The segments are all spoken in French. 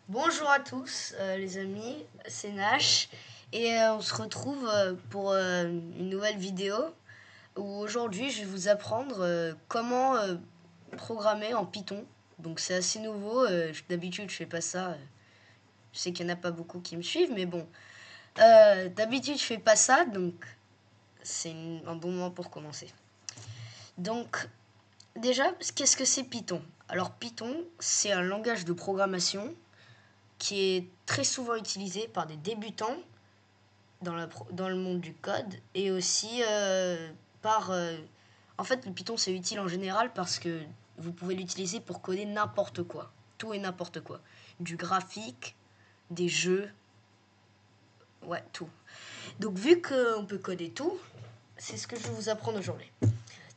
Bonjour à tous les amis, c'est Nash et on se retrouve pour une nouvelle vidéo où aujourd'hui je vais vous apprendre comment programmer en Python. Donc c'est assez nouveau, d'habitude je fais pas ça, je sais qu'il n'y en a pas beaucoup qui me suivent mais bon. D'habitude je fais pas ça donc c'est un bon moment pour commencer. Donc déjà, qu'est-ce que c'est Python? Alors Python c'est un langage de programmation qui est très souvent utilisé par des débutants dans le monde du code et aussi par... en fait, le Python, c'est utile en général parce que vous pouvez l'utiliser pour coder n'importe quoi. Tout et n'importe quoi. Du graphique, des jeux, ouais, tout. Donc, vu qu'on peut coder tout, c'est ce que je vais vous apprendre aujourd'hui.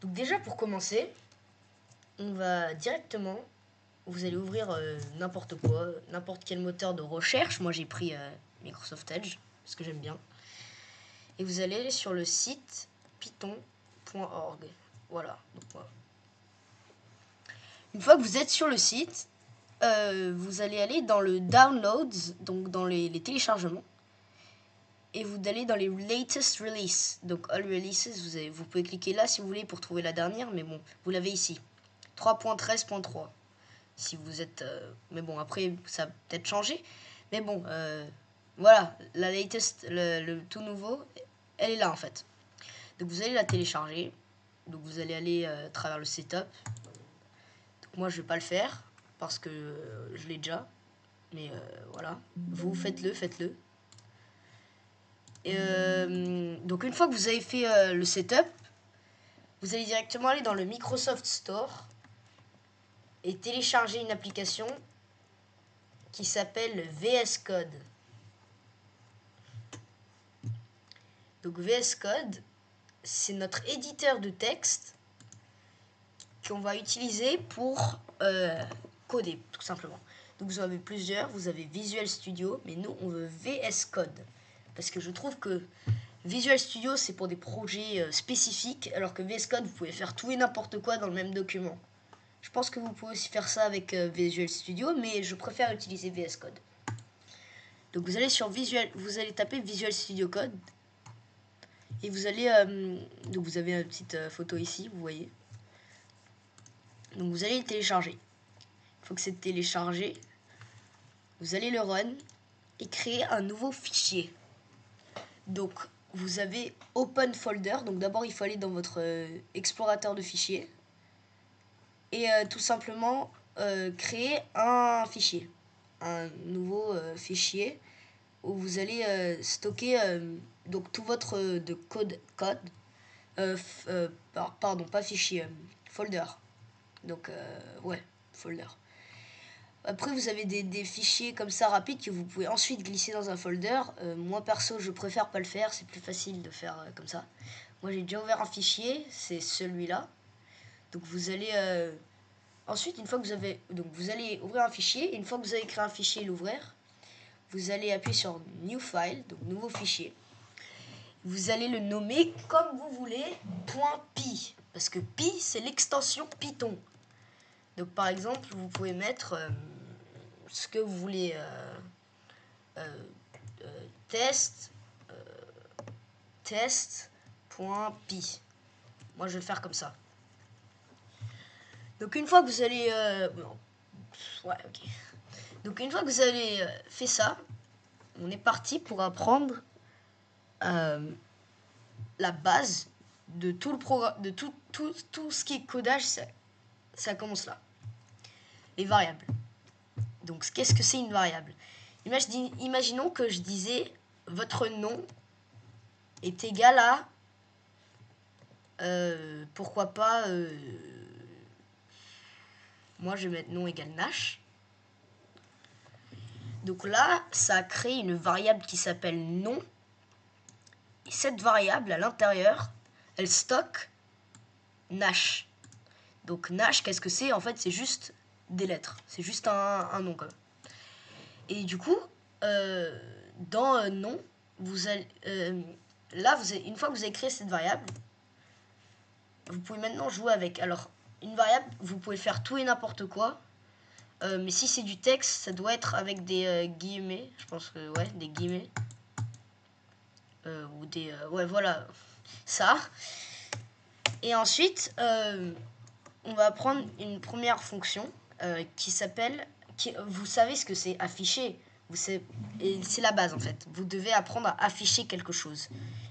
Donc, déjà, pour commencer, on va directement... Vous allez ouvrir n'importe quoi, n'importe quel moteur de recherche. Moi, j'ai pris Microsoft Edge, parce que j'aime bien. Et vous allez aller sur le site python.org. Voilà. Donc, voilà. Une fois que vous êtes sur le site, vous allez aller dans le Downloads, donc dans les téléchargements. Et vous allez dans les Latest Release. Donc All Releases, vous pouvez cliquer là si vous voulez pour trouver la dernière. Mais bon, vous l'avez ici. 3.13.3. Si vous êtes... mais bon, après, ça a peut-être changé. Mais bon, voilà. La latest, le tout nouveau, elle est là en fait. Donc vous allez la télécharger. Donc vous allez aller à travers le setup. Donc moi je vais pas le faire parce que je l'ai déjà. Mais voilà. Vous faites-le. Donc une fois que vous avez fait le setup, vous allez directement aller dans le Microsoft Store et télécharger une application qui s'appelle VS Code. Donc VS Code, c'est notre éditeur de texte qu'on va utiliser pour coder, tout simplement. Donc vous en avez plusieurs, vous avez Visual Studio, mais nous on veut VS Code. Parce que je trouve que Visual Studio c'est pour des projets spécifiques, alors que VS Code vous pouvez faire tout et n'importe quoi dans le même document. Je pense que vous pouvez aussi faire ça avec Visual Studio, mais je préfère utiliser VS Code. Donc vous allez sur vous allez taper Visual Studio Code et vous allez donc vous avez une petite photo ici, vous voyez. Donc vous allez le télécharger. Il faut que c'est téléchargé. Vous allez le run et créer un nouveau fichier. Donc vous avez Open Folder. Donc d'abord il faut aller dans votre explorateur de fichiers et tout simplement créer un fichier, un nouveau fichier où vous allez stocker donc tout votre de code pardon, pas fichier, folder. Donc ouais, folder. Après, vous avez des fichiers comme ça rapides que vous pouvez ensuite glisser dans un folder. Moi, perso, je préfère pas le faire. C'est plus facile de faire comme ça. Moi, j'ai déjà ouvert un fichier. C'est celui-là. Donc, vous allez... ensuite, une fois que vous avez... Donc, vous allez ouvrir un fichier. Et une fois que vous avez créé un fichier et l'ouvrir, vous allez appuyer sur New File, donc nouveau fichier. Vous allez le nommer comme vous voulez, .py. Parce que py, c'est l'extension Python. Donc, par exemple, vous pouvez mettre... ce que vous voulez test test.py. Moi je vais le faire comme ça. Donc une fois que vous allez ouais, ok. Donc une fois que vous avez fait ça, on est parti pour apprendre la base de tout le programme, de tout ce qui est codage. Ça commence là. Les variables. Donc qu'est-ce que c'est une variable? Imaginons que je disais votre nom est égal à pourquoi pas moi je vais mettre nom égale Nash. Donc là ça a créé une variable qui s'appelle nom, et cette variable à l'intérieur elle stocke Nash. Donc Nash, qu'est-ce que c'est? En fait c'est juste des lettres, c'est juste un nom quand même. Et du coup dans nom vous allez là une fois que vous avez créé cette variable, vous pouvez maintenant jouer avec. Alors une variable, vous pouvez faire tout et n'importe quoi. Mais si c'est du texte, ça doit être avec des guillemets. Je pense que ouais, des guillemets. Ou des... ouais, voilà. Ça. Et ensuite, on va prendre une première fonction qui s'appelle... Vous savez ce que c'est afficher. Et c'est la base en fait. Vous devez apprendre à afficher quelque chose.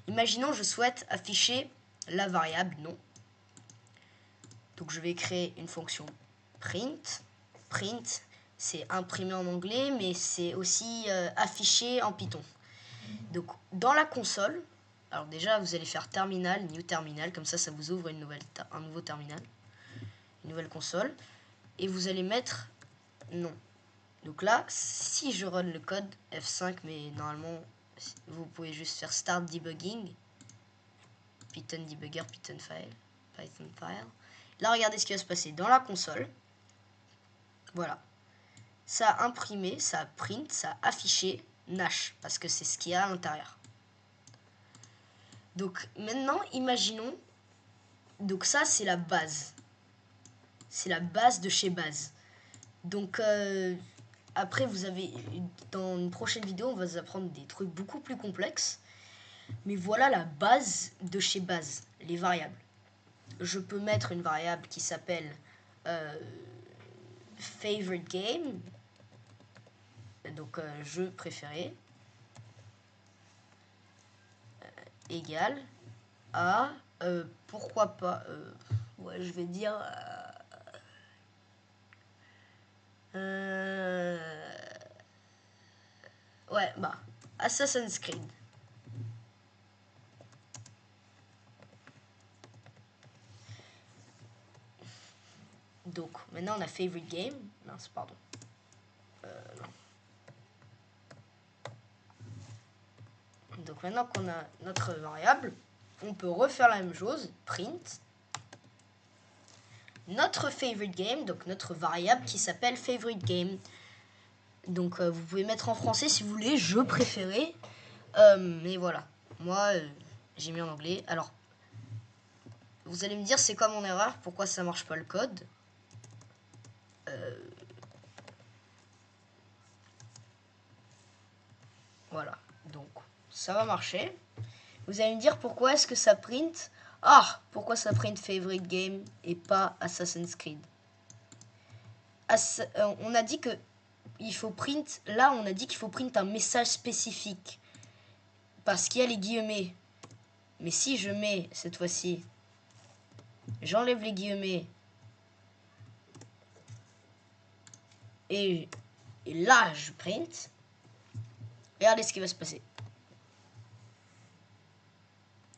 Imaginons je souhaite afficher la variable nom. Donc je vais créer une fonction print. Print, c'est imprimé en anglais, mais c'est aussi affiché en Python. Donc dans la console, alors déjà vous allez faire terminal, new terminal, comme ça vous ouvre un nouveau terminal, une nouvelle console, et vous allez mettre nom. Donc là, si je run le code F5, mais normalement vous pouvez juste faire start debugging, Python debugger, Python file. Là, regardez ce qui va se passer dans la console. Voilà. Ça a imprimé, ça a print, ça a affiché Nash, parce que c'est ce qu'il y a à l'intérieur. Donc maintenant, imaginons, donc ça c'est la base. C'est la base de chez base. Donc après, vous avez, dans une prochaine vidéo, on va vous apprendre des trucs beaucoup plus complexes. Mais voilà la base de chez base, les variables. Je peux mettre une variable qui s'appelle favorite game, donc jeu préféré, égale à, pourquoi pas, ouais, je vais dire, ouais, bah, Assassin's Creed. Donc, maintenant on a favorite game. Mince, pardon. Non. Donc maintenant qu'on a notre variable, on peut refaire la même chose, print notre favorite game, donc notre variable qui s'appelle favorite game. Donc vous pouvez mettre en français si vous voulez, jeu préféré. Mais voilà, moi j'ai mis en anglais. Alors, vous allez me dire c'est quoi mon erreur, pourquoi ça marche pas le code. Voilà, donc ça va marcher. Vous allez me dire pourquoi est-ce que ça print. Ah, pourquoi ça print favorite game et pas Assassin's Creed. On a dit que il faut print. Là, on a dit qu'il faut print un message spécifique parce qu'il y a les guillemets. Mais si je mets cette fois-ci, j'enlève les guillemets et là je print. Regardez ce qui va se passer.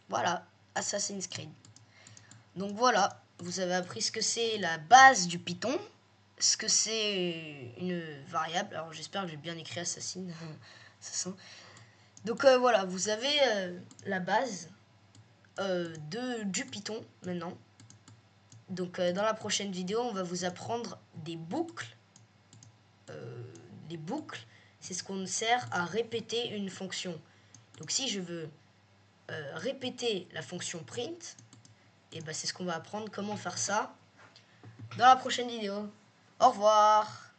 Voilà, Assassin's Creed. Donc voilà, vous avez appris ce que c'est la base du Python, ce que c'est une variable. Alors j'espère que j'ai bien écrit assassin. Donc voilà, vous avez la base du Python maintenant. Donc dans la prochaine vidéo, on va vous apprendre des boucles. Les boucles, c'est ce qu'on sert à répéter une fonction. Donc si je veux répéter la fonction print, et ben c'est ce qu'on va apprendre comment faire ça dans la prochaine vidéo. Au revoir.